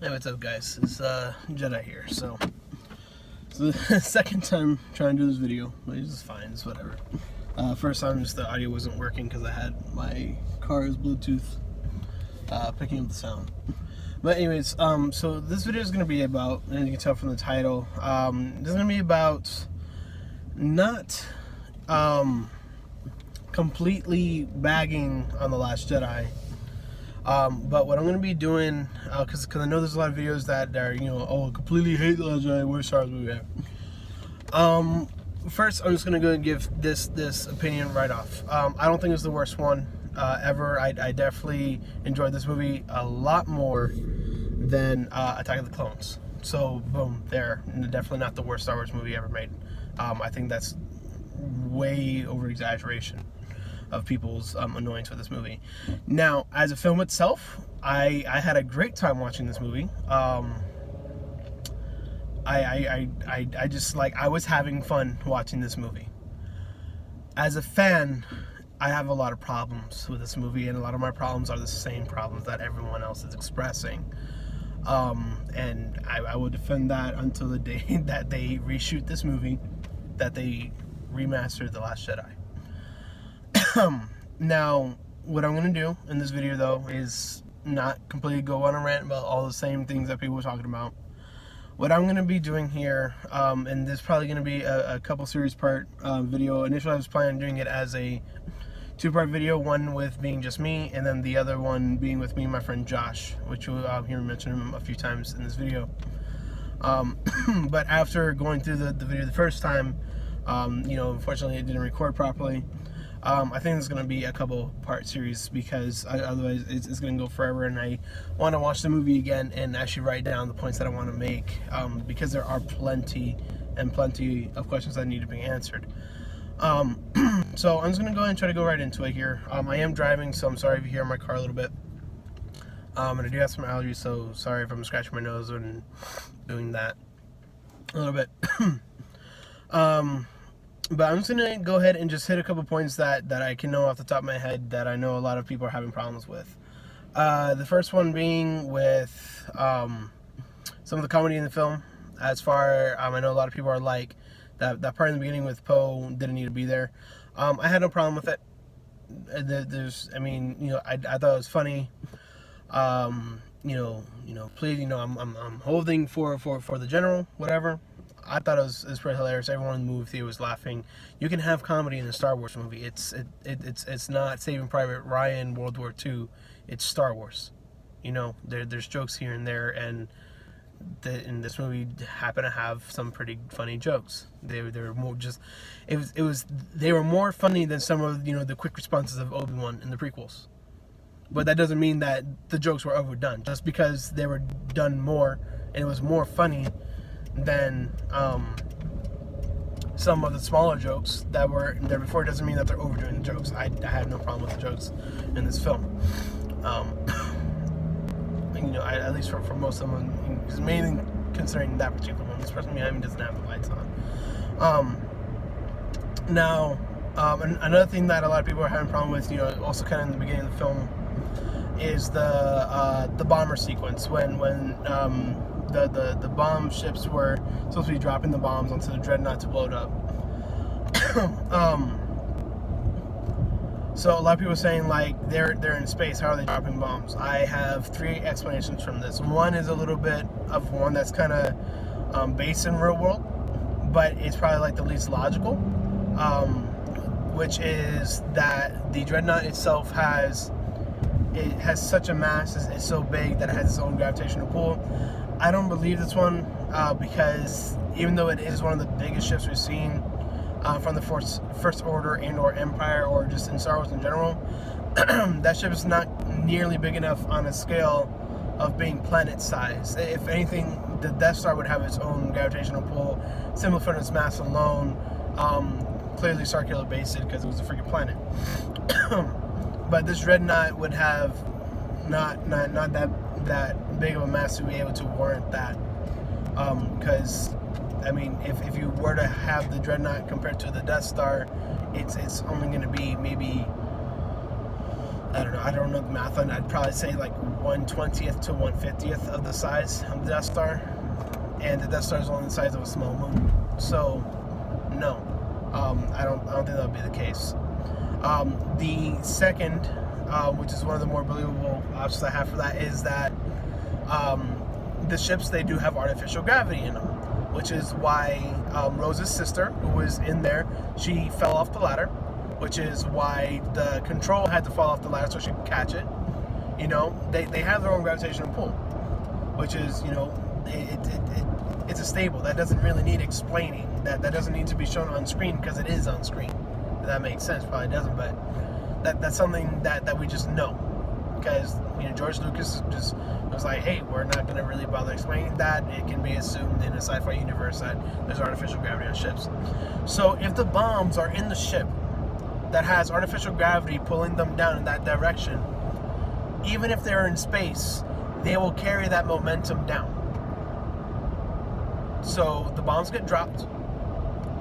Hey, what's up, guys? It's Jedi here. So the second time trying to do this video, which is fine. It's whatever. First time, just the audio wasn't working because I had my car's Bluetooth picking up the sound. But anyways, so this video is going to be about, and you can tell from the title, this is going to be about not completely bagging on The Last Jedi. But what I'm going to be doing, because I know there's a lot of videos that are, completely hate The Last Jedi, worst Star Wars movie ever. First, I'm just going to go and give this opinion right off. I don't think it's the worst one ever. I definitely enjoyed this movie a lot more than Attack of the Clones. So, boom, there. Definitely not the worst Star Wars movie ever made. I think that's way over-exaggeration of people's annoyance with this movie. Now, as a film itself, I had a great time watching this movie. I just, I was having fun watching this movie. As a fan, I have a lot of problems with this movie, and a lot of my problems are the same problems that everyone else is expressing. And I will defend that until the day that they reshoot this movie, that they remastered The Last Jedi. Now, what I'm going to do in this video, though, is not completely go on a rant about all the same things that people were talking about. What I'm going to be doing here, and this is probably going to be a couple series part video. Initially, I was planning on doing it as a two-part video, one with being just me, and then the other one being with me and my friend Josh, which you'll hear me mention him a few times in this video. But after going through the video the first time, unfortunately it didn't record properly. I think it's going to be a couple part series because otherwise it's going to go forever, and I want to watch the movie again and actually write down the points that I want to make, because there are plenty of questions that need to be answered. So I'm just going to go ahead and try to go right into it here. I am driving, so I'm sorry if you hear my car a little bit. And I do have some allergies, so sorry if I'm scratching my nose and doing that a little bit. But I'm just going to go ahead and just hit a couple points that I can know off the top of my head that I know a lot of people are having problems with. The first one being with some of the comedy in the film. As far, I know a lot of people are like, that part in the beginning with Poe didn't need to be there. I had no problem with it. I thought it was funny. Please, I'm holding for the general, whatever. I thought it was pretty hilarious. Everyone in the movie theater was laughing. You can have comedy in a Star Wars movie. It's not Saving Private Ryan, World War II. It's Star Wars. There's jokes here and there, and in this movie happened to have some pretty funny jokes. They were more just they were more funny than some of the quick responses of Obi-Wan in the prequels. But that doesn't mean that the jokes were overdone. Just because they were done more and it was more funny than some of the smaller jokes that were there before doesn't mean that they're overdoing the jokes. I had no problem with the jokes in this film. At least for most of them, mainly considering that particular one. This person behind me doesn't have the lights on. Another thing that a lot of people are having a problem with, also kind of in the beginning of the film, is the bomber sequence when the bomb ships were supposed to be dropping the bombs onto the dreadnought to blow it up. So a lot of people are saying, they're in space, how are they dropping bombs? I have three explanations from this. One is a little bit of one that's kind of based in real world, but it's probably the least logical, which is that the dreadnought itself has such a mass, it's so big that it has its own gravitational pull. I don't believe this one, because even though it is one of the biggest ships we've seen from the First Order and or Empire, or just in Star Wars in general, that ship is not nearly big enough on a scale of being planet size. If anything, the Death Star would have its own gravitational pull, simply from its mass alone, clearly circular based because it was a freaking planet. But this dreadnought would have not that big of a mass to be able to warrant that, because if you were to have the dreadnought compared to the Death Star, it's only going to be maybe I don't know. I don't know the math on it. I'd probably say like 1/20th to 1/50th of the size of the Death Star, and the Death Star is only the size of a small moon. So, no, I don't think that would be the case. The second, which is one of the more believable options I have for that, is that the ships, they do have artificial gravity in them, which is why Rose's sister, who was in there, she fell off the ladder, which is why the Control had to fall off the ladder so she could catch it. You know, they have their own gravitational pull, which is, you know, it's a stable. That doesn't really need explaining. That doesn't need to be shown on screen because it is on screen. If that makes sense. Probably doesn't, but that's something that we just know. Because, you know, George Lucas just was like, hey, we're not going to really bother explaining that. It can be assumed in a sci-fi universe that there's artificial gravity on ships. So if the bombs are in the ship that has artificial gravity pulling them down in that direction, even if they're in space, they will carry that momentum down. So the bombs get dropped,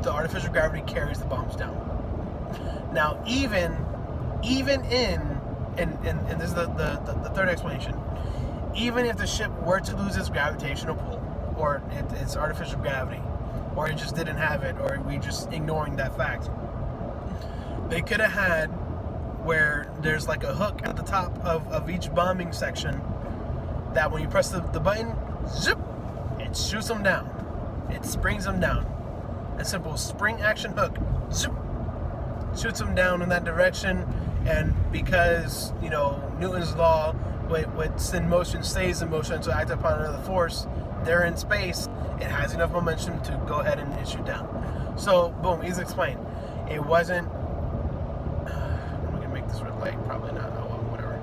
the artificial gravity carries the bombs down. Now, even in, and this is the third explanation, even if the ship were to lose its gravitational pull, or its artificial gravity, or it just didn't have it, or we just ignoring that fact, they could have had where there's like a hook at the top of each bombing section that when you press the button, zip, it shoots them down. It springs them down. A simple spring action hook, zip, shoots them down in that direction. And because, you know, Newton's law, what's in motion stays in motion, so act upon another force, they're in space, it has enough momentum to go ahead and shoot down. So, boom, easy explained. It wasn't, I'm gonna make this red light, probably not, oh well, whatever.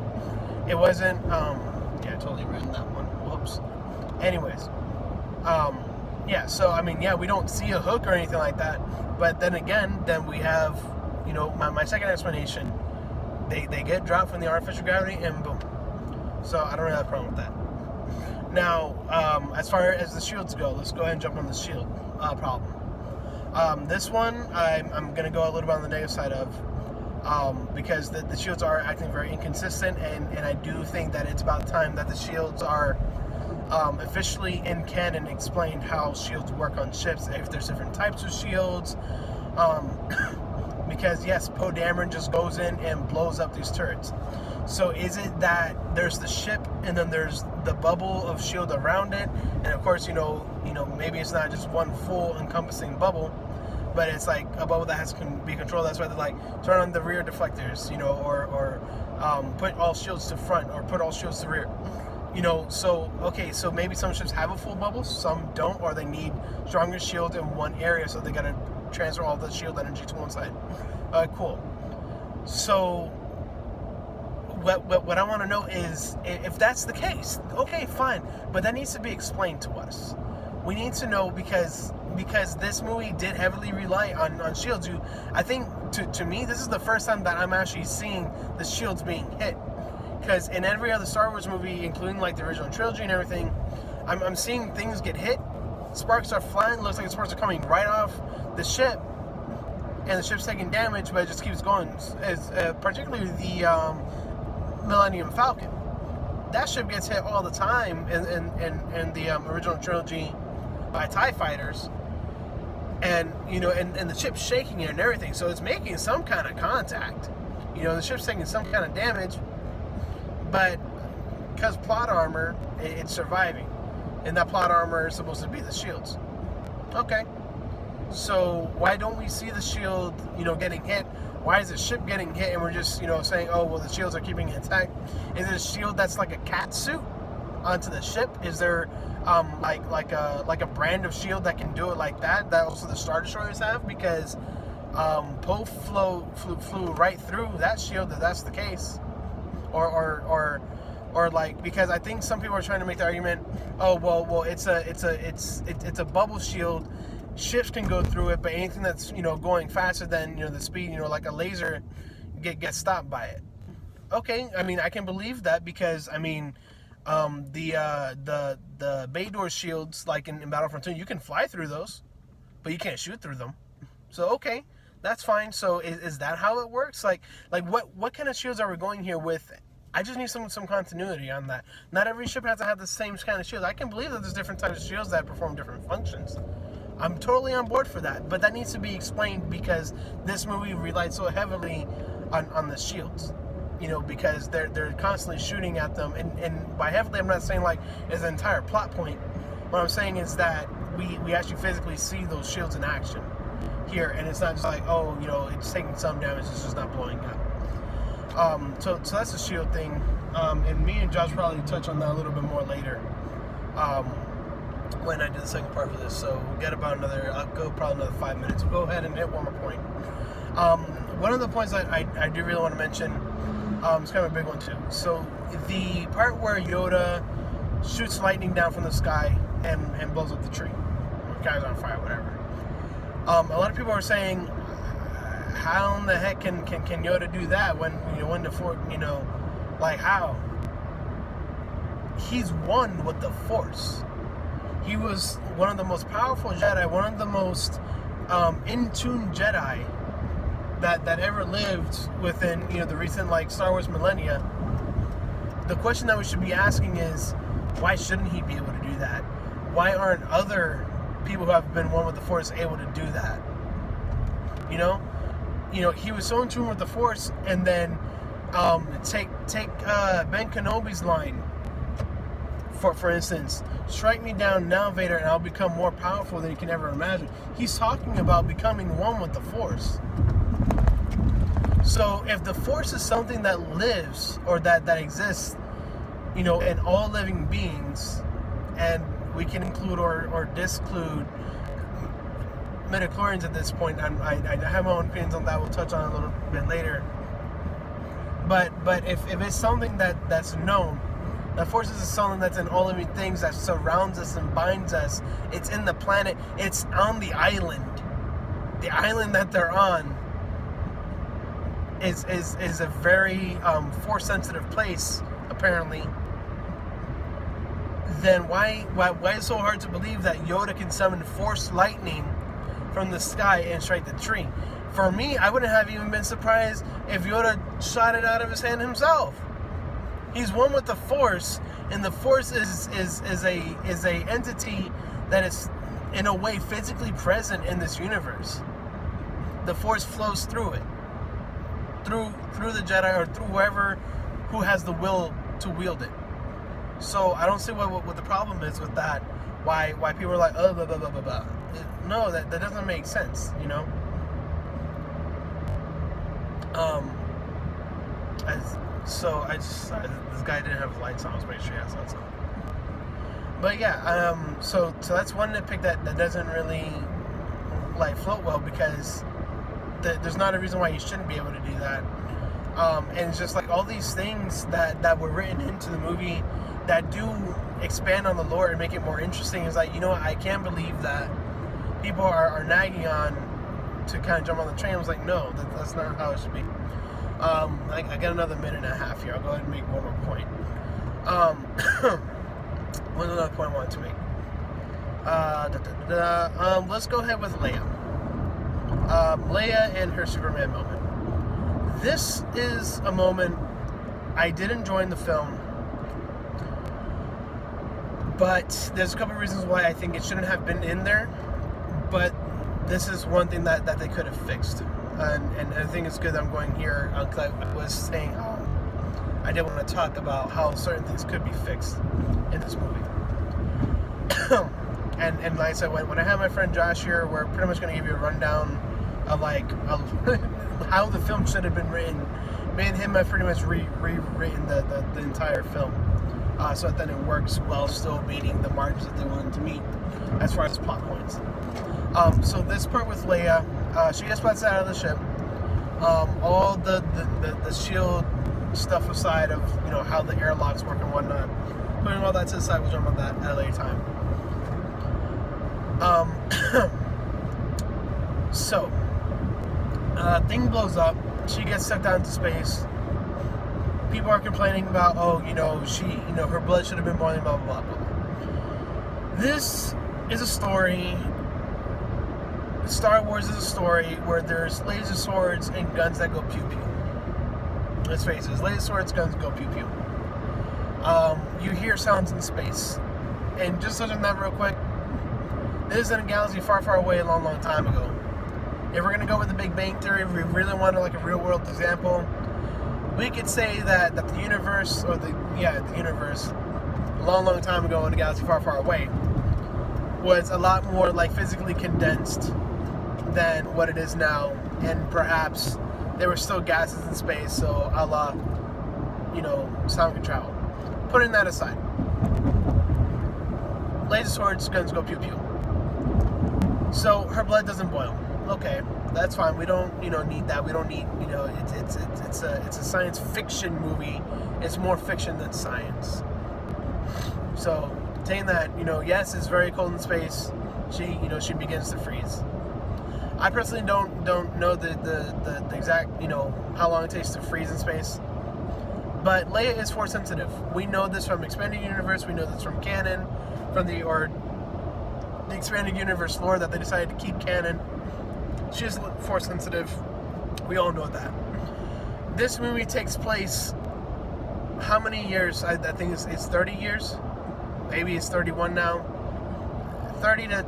It wasn't, yeah, I totally ran that one, whoops. Anyways, yeah, so, I mean, yeah, we don't see a hook or anything like that, but then again, then we have, you know, my second explanation. They get dropped from the artificial gravity and boom. So I don't really have a problem with that. Now, as far as the shields go, let's go ahead and jump on the shield problem. This one, I'm going to go a little bit on the negative side of, because the shields are acting very inconsistent, and I do think that it's about time that the shields are officially in canon explained how shields work on ships, if there's different types of shields. Because yes, Poe Dameron just goes in and blows up these turrets. So is it that there's the ship and then there's the bubble of shield around it, and of course, you know, maybe it's not just one full encompassing bubble, but it's like a bubble that has to be controlled. That's why they're like, turn on the rear deflectors, you know, or put all shields to front, or put all shields to rear. You know, so, okay, so maybe some ships have a full bubble, some don't, or they need stronger shield in one area, so they gotta transfer all the shield energy to one side. Cool. So, what I want to know is, if that's the case, okay, fine, but that needs to be explained to us. We need to know, because this movie did heavily rely on shields. I think, to me, this is the first time that I'm actually seeing the shields being hit. Because in every other Star Wars movie, including like the original trilogy and everything, I'm seeing things get hit, sparks are flying, looks like the sparks are coming right off the ship, and the ship's taking damage, but it just keeps going. Particularly the Millennium Falcon. That ship gets hit all the time in the original trilogy by TIE fighters, and you know, and the ship's shaking it and everything, so it's making some kind of contact. You know, the ship's taking some kind of damage, but because plot armor, it's surviving, and that plot armor is supposed to be the shields. Okay, so why don't we see the shield, you know, getting hit? Why is the ship getting hit and we're just, you know, saying, oh, well, the shields are keeping it intact? Is it a shield that's like a cat suit onto the ship? Is there like a brand of shield that can do it like that also the Star Destroyers have? Because Poe flew right through that shield, if that's the case. Or like, because I think some people are trying to make the argument, oh, well it's a bubble shield. Ships can go through it, but anything that's, you know, going faster than, you know, the speed, you know, like a laser, gets stopped by it. Okay, I mean, I can believe that, because I mean, the Baydor shields, like in Battlefront 2, you can fly through those, but you can't shoot through them. So okay, That's fine. So is that how it works? Like what kind of shields are we going here with? I just need some continuity on that. Not every ship has to have the same kind of shields. I can believe that there's different types of shields that perform different functions. I'm totally on board for that, but that needs to be explained because this movie relied so heavily on the shields. You know, because they're constantly shooting at them, and by heavily, I'm not saying like it's an entire plot point. What I'm saying is that we actually physically see those shields in action here, and it's not just like, oh, you know, it's taking some damage, it's just not blowing up. So that's the shield thing, and me and Josh probably touch on that a little bit more later when I do the second part for this. So we'll get about I'll go probably another 5 minutes. We'll go ahead and hit one more point. One of the points that I do really want to mention, it's kind of a big one too. So the part where Yoda shoots lightning down from the sky and blows up the tree, or guy's on fire, whatever. A lot of people are saying, how in the heck can Yoda do that when the Force, like how? He's one with the Force. He was one of the most powerful Jedi, one of the most in-tune Jedi that ever lived within the recent Star Wars millennia. The question that we should be asking is, why shouldn't he be able to do that? Why aren't other people who have been one with the Force able to do that? He was so in tune with the Force, and then take Ben Kenobi's line, for instance, strike me down now, Vader, and I'll become more powerful than you can ever imagine. He's talking about becoming one with the Force. So if the Force is something that lives, or that exists, in all living beings, and we can include or disclude midichlorians at this point. I have my own opinions on that. We'll touch on it a little bit later. But if it's something that's known, the Force is something that's in all living things, that surrounds us and binds us. It's in the planet. It's on the island. The island that they're on is a very Force sensitive place, apparently. Then why is it so hard to believe that Yoda can summon Force lightning from the sky and strike the tree? For me, I wouldn't have even been surprised if Yoda shot it out of his hand himself. He's one with the Force, and the Force is a entity that is in a way physically present in this universe. The Force flows through it, through the Jedi, or through who has the will to wield it. So I don't see what the problem is with that. Why people are like, oh, blah, blah, blah, blah, blah. No, that doesn't make sense, this guy didn't have his lights on. I was making sure he has lights on. But yeah, so that's one nitpick that doesn't really float well, because there's not a reason why you shouldn't be able to do that. And it's just all these things that were written into the movie that do expand on the lore and make it more interesting. Is I can't believe that people are nagging on to kind of jump on the train. I was like, no, that's not how it should be. I got another minute and a half here. I'll go ahead and make one more point. What's another point I wanted to make? Let's go ahead with Leia. Leia and her Superman moment. This is a moment I did enjoy in the film, but there's a couple of reasons why I think it shouldn't have been in there. But this is one thing that they could have fixed, and I think it's good that I'm going here, because I was saying I did want to talk about how certain things could be fixed in this movie. and like I said, when I have my friend Josh here, we're pretty much going to give you a rundown of how the film should have been written. Me and him have pretty much rewritten the entire film, so that then it works while still meeting the margins that they wanted to meet as far as plot points. So this part with Leia, she gets bounced out of the ship. All the shield stuff aside of how the airlocks work and whatnot, putting all that to the side, we'll jump on that at a later time. So thing blows up. She gets sucked out into space. People are complaining about, her blood should have been boiling, blah, blah, blah, blah. This is a story Star Wars is a story where there's laser swords and guns that go pew pew. Let's face it, there's laser swords, guns go pew pew. You hear sounds in space. And just touching that real quick, this is in a galaxy far, far away a long, long time ago. If we're going to go with the Big Bang Theory, if we really wanted like a real world example, we could say that the universe, the universe, a long, long time ago in a galaxy far, far away, was a lot more like physically condensed than what it is now, and perhaps there were still gases in space, so a la, sound can travel. Putting that aside, laser swords, guns go pew pew. So her blood doesn't boil. Okay, that's fine. We don't, need that. We don't need, it's a science fiction movie. It's more fiction than science. So, saying that, yes, it's very cold in space. She begins to freeze. I personally don't know the exact, how long it takes to freeze in space. But Leia is force sensitive. We know this from Expanded Universe. We know this from canon, from the Expanded Universe lore that they decided to keep canon. She's force sensitive. We all know that. This movie takes place how many years? I think it's 30 years. Maybe it's 31 now. 30 to,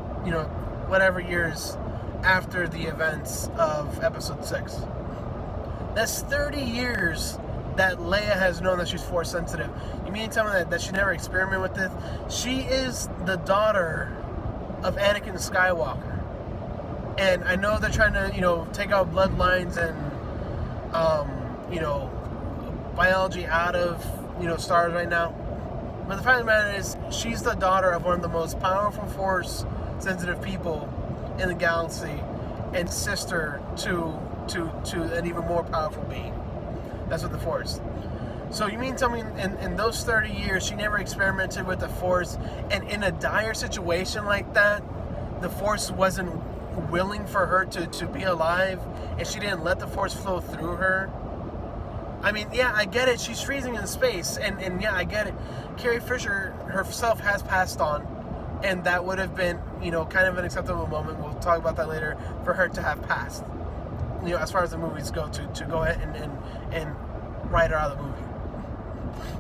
whatever years after the events of Episode 6. That's 30 years that Leia has known that she's force sensitive. You mean to tell me that she never experimented with this? She is the daughter of Anakin Skywalker. And I know they're trying to, take out bloodlines and, biology out of, Star Wars right now. But the fact of the matter is, she's the daughter of one of the most powerful force-sensitive people in the galaxy, and sister to an even more powerful being. That's what the Force. So you mean tell me in those 30 years, she never experimented with the Force, and in a dire situation like that, the Force wasn't willing for her to be alive, and she didn't let the Force flow through her? I mean, yeah, I get it. She's freezing in space, and yeah, I get it. Carrie Fisher herself has passed on, and that would have been, kind of an acceptable moment. We'll talk about that later, for her to have passed. As far as the movies go, to go ahead and write her out of the movie.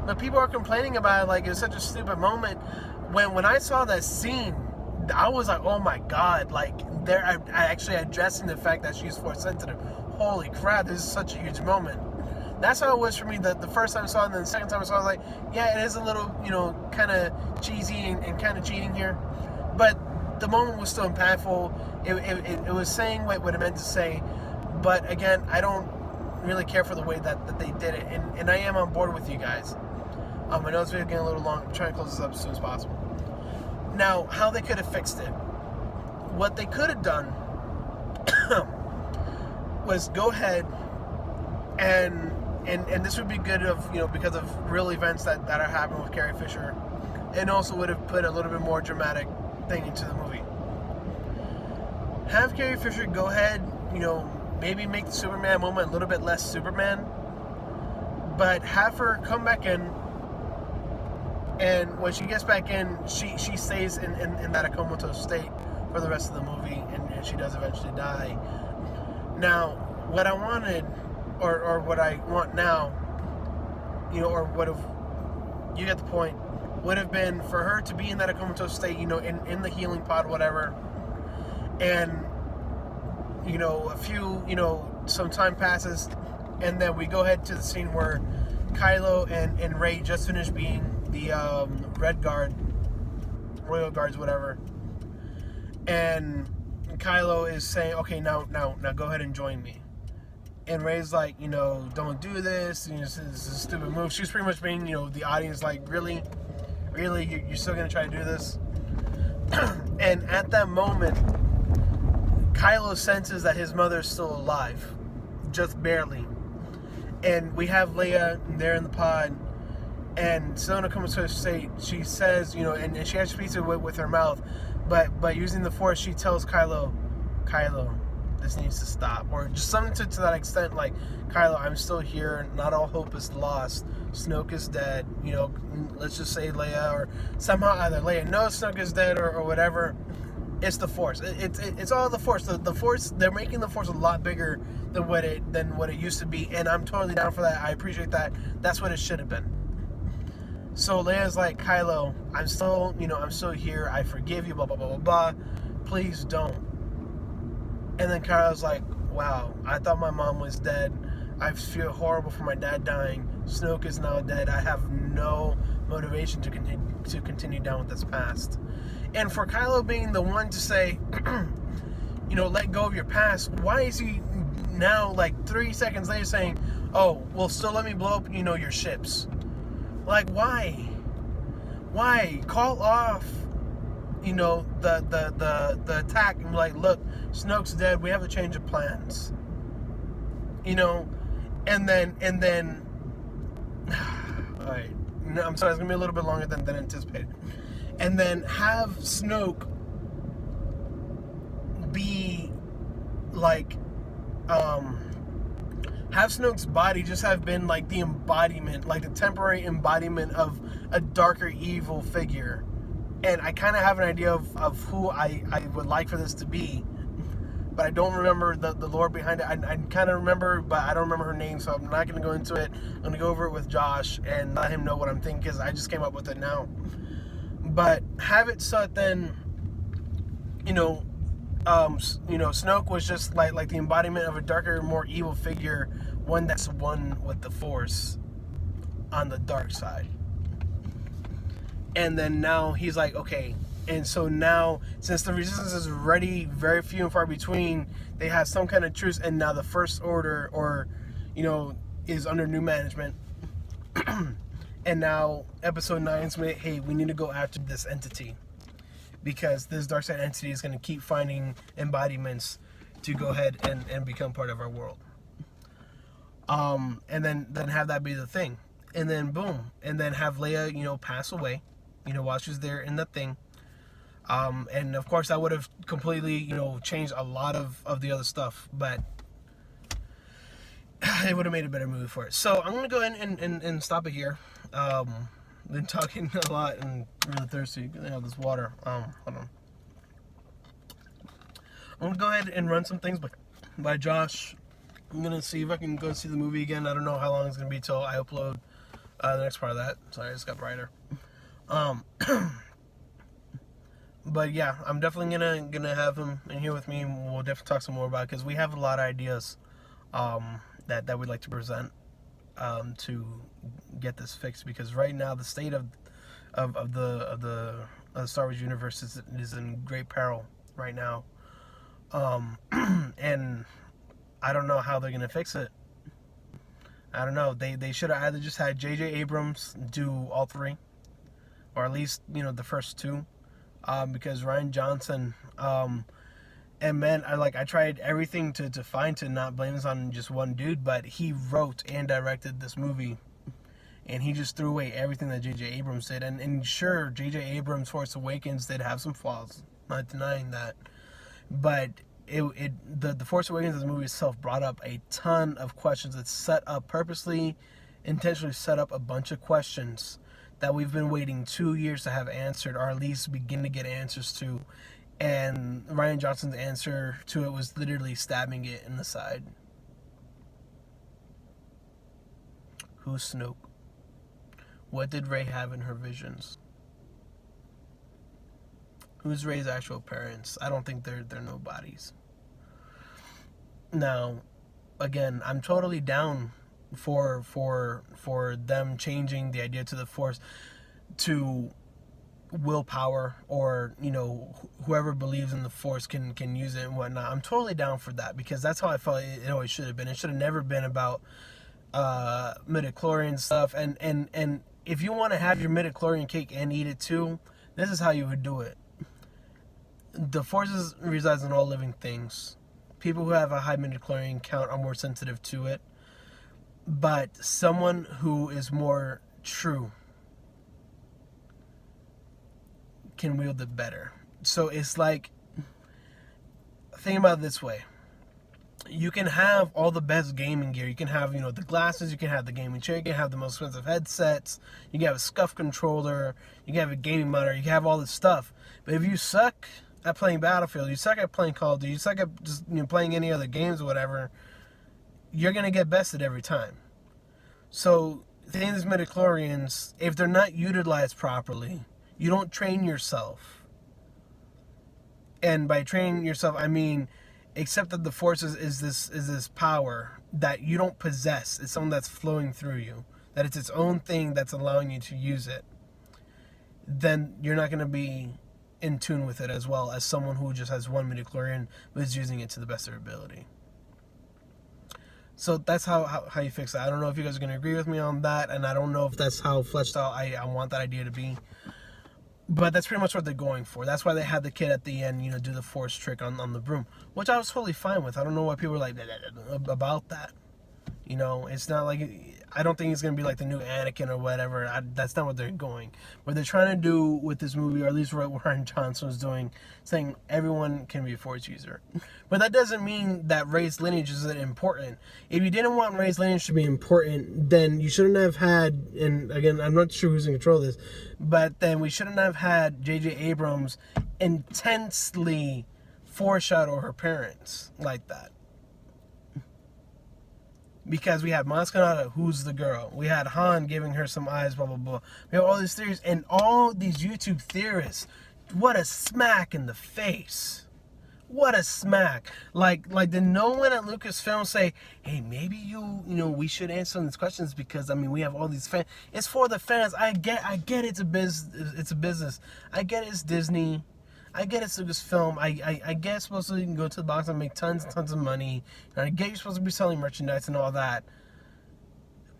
But people are complaining about it like it's such a stupid moment. When I saw that scene, I was like, oh my god, like they're actually addressing the fact that she's force sensitive. Holy crap, this is such a huge moment. That's how it was for me the first time I saw it, and then the second time I saw it, I was like, yeah, it is a little, kind of cheesy and kind of cheating here. But the moment was still impactful. It was saying what it meant to say. But again, I don't really care for the way that they did it. And I am on board with you guys. I know this video is getting a little long. I'm trying to close this up as soon as possible. Now, how they could have fixed it. What they could have done was go ahead and this would be good because of real events that are happening with Carrie Fisher, and also would have put a little bit more dramatic thing into the movie. Have Carrie Fisher go ahead, maybe make the Superman moment a little bit less Superman, but have her come back in, and when she gets back in, she stays in that comatose state for the rest of the movie, and she does eventually die. Now, what I wanted, or what I want now, or what have, you get the point, would have been for her to be in that comatose state, in the healing pod, whatever, and, some time passes, and then we go ahead to the scene where Kylo and Rey just finished being the Red Guard, Royal Guards, whatever, and Kylo is saying, okay, now go ahead and join me. And Rey's like, don't do this. This is a stupid move. She's pretty much being, the audience like, really, you're still gonna try to do this? And at that moment, Kylo senses that his mother is still alive, just barely. And we have Leia there in the pod, and Sona comes to her state. She says, and she actually speaks it with her mouth, but using the Force, she tells Kylo, this needs to stop, or just something to that extent, like, Kylo, I'm still here, not all hope is lost, Snoke is dead, let's just say Leia, or somehow either Leia knows Snoke is dead, or whatever, It's the Force. It's all the Force. The Force. They're making the Force a lot bigger than what it used to be, and I'm totally down for that. I appreciate that. That's what it should have been. So Leia's like, Kylo, I'm still here. I forgive you. Blah blah blah blah blah. Please don't. And then Kylo's like, wow, I thought my mom was dead. I feel horrible for my dad dying. Snoke is now dead. I have no motivation to continue down with this past. And for Kylo being the one to say, let go of your past, why is he now, like 3 seconds later, saying, oh, well, still let me blow up, your ships? Like, why? Why? Call off, the attack and be like, look, Snoke's dead. We have a change of plans. And then, all right. No, I'm sorry, it's gonna be a little bit longer than anticipated. And then have Snoke be like, have Snoke's body just have been like the embodiment, like the temporary embodiment of a darker evil figure. And I kind of have an idea of who I would like for this to be, but I don't remember the lore behind it. I kind of remember, but I don't remember her name, so I'm not going to go into it. I'm going to go over it with Josh and let him know what I'm thinking, because I just came up with it now. But have it so that then, Snoke was just like the embodiment of a darker, more evil figure, one that's one with the Force on the dark side. And then now he's like, okay. And so now, since the Resistance is already very few and far between, they have some kind of truce, and now the First Order, is under new management. And now Episode 9's hey, we need to go after this entity, because this dark side entity is going to keep finding embodiments to go ahead and become part of our world. And then have that be the thing. And then boom. And then have Leia, pass away, while she's there in the thing. And of course that would have completely, changed a lot of the other stuff, but it would have made a better movie for it. So I'm going to go ahead and stop it here. Been talking a lot and really thirsty. I have this water. Hold on. I'm going to go ahead and run some things by Josh. I'm going to see if I can go see the movie again. I don't know how long it's going to be till I upload the next part of that. Sorry, it just got brighter. But yeah, I'm definitely gonna have him in here with me, and we'll definitely talk some more about it, because we have a lot of ideas that we'd like to present to get this fixed, because right now the state of the Star Wars universe is in great peril right now, and I don't know how they're gonna fix it. I don't know. They should have either just had J.J. Abrams do all three, or at least the first two. Because Rian Johnson, and man, I tried everything to find, to not blame this on just one dude, but he wrote and directed this movie, and he just threw away everything that J.J. Abrams did. And sure, J.J. Abrams' Force Awakens did have some flaws, not denying that, but the Force Awakens, the movie itself, brought up a ton of questions. It set up intentionally set up a bunch of questions that we've been waiting 2 years to have answered, or at least begin to get answers to. And Rian Johnson's answer to it was literally stabbing it in the side. Who's Snoke? What did Rey have in her visions? Who's Rey's actual parents? I don't think they're nobodies. Now, again, I'm totally down for them changing the idea to the Force to willpower, or whoever believes in the Force can use it and whatnot. I'm totally down for that, because that's how I felt it always should have been. It should have never been about midichlorian stuff, and if you want to have your midichlorian cake and eat it too, this is how you would do it. The Force resides in all living things. People who have a high midichlorian count are more sensitive to it, but someone who is more true can wield it better. So it's like, think about it this way. You can have all the best gaming gear. You can have, the glasses, you can have the gaming chair, you can have the most expensive headsets, you can have a SCUF controller, you can have a gaming monitor, you can have all this stuff. But if you suck at playing Battlefield, you suck at playing Call of Duty, you suck at just playing any other games or whatever, you're gonna get bested every time. So these midichlorians, if they're not utilized properly, you don't train yourself. And by training yourself, I mean accept that the Force is this power that you don't possess. It's something that's flowing through you. That it's its own thing that's allowing you to use it. Then you're not going to be in tune with it as well as someone who just has one midichlorian but is using it to the best of their ability. So that's how you fix that. I don't know if you guys are going to agree with me on that, and I don't know if that's how fleshed out I want that idea to be. But that's pretty much what they're going for. That's why they had the kid at the end, do the Force trick on the broom, which I was totally fine with. I don't know why people were like about that. It's not like, I don't think it's going to be like the new Anakin or whatever. That's not what they're going. What they're trying to do with this movie, or at least what Rian Johnson was doing, saying everyone can be a Force user. But that doesn't mean that race lineage isn't important. If you didn't want race lineage to be important, then you shouldn't have had, and again, I'm not sure who's in control of this, but then we shouldn't have had J.J. Abrams intensely foreshadow her parents like that. Because we had Maz Kanata, who's the girl. We had Han giving her some eyes, blah, blah, blah. We have all these theories, and all these YouTube theorists, what a smack in the face. What a smack. Like did no one at Lucasfilm say, hey, maybe we should answer some of these questions because, we have all these fans. It's for the fans. I get it's a business. I get it's Disney. I get it's Lucasfilm. I get it's supposed to, you can go to the box and make tons and tons of money. And I get you're supposed to be selling merchandise and all that.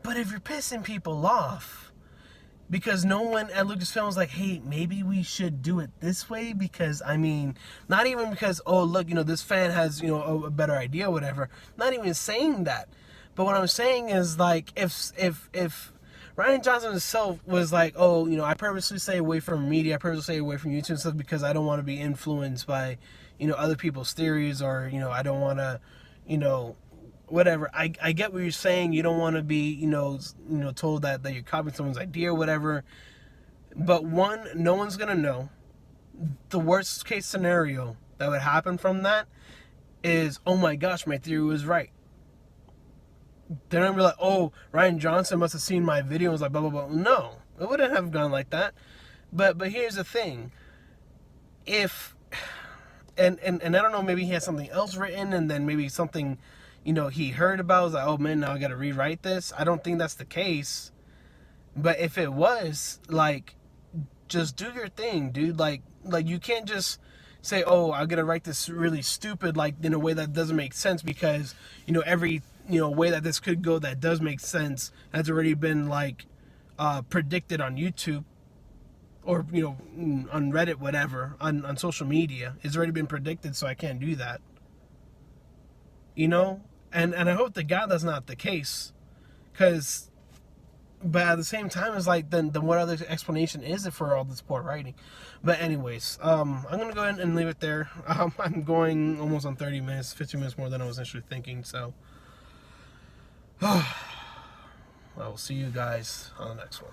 But if you're pissing people off, because no one at Lucasfilm was like, hey, maybe we should do it this way, because, not even because, oh, look, this fan has, a better idea or whatever. Not even saying that. But what I'm saying is, like, if Rian Johnson himself was like, oh, I purposely stay away from media, I purposely stay away from YouTube and stuff because I don't want to be influenced by, other people's theories, or, I don't want to, whatever. I get what you're saying. You don't want to be, told that you're copying someone's idea or whatever. But one, no one's going to know. The worst case scenario that would happen from that is, oh my gosh, my theory was right. They're not gonna be like, oh, Rian Johnson must have seen my video and was like, blah, blah, blah. No, it wouldn't have gone like that. But here's the thing. If, and I don't know, maybe he has something else written, and then maybe something, he heard about, was like, oh man, now I gotta rewrite this. I don't think that's the case. But if it was, like, just do your thing, dude. Like you can't just say, oh, I'm gonna write this really stupid, like, in a way that doesn't make sense, because, every way that this could go that does make sense has already been, like, predicted on YouTube, or on Reddit, whatever, on social media. It's already been predicted, so I can't do that. And I hope to God that's not the case, but at the same time, it's like, then what other explanation is it for all this poor writing? But anyways, I'm gonna go ahead and leave it there. I'm going almost on 30 minutes, 15 minutes more than I was initially thinking, so I will see you guys on the next one.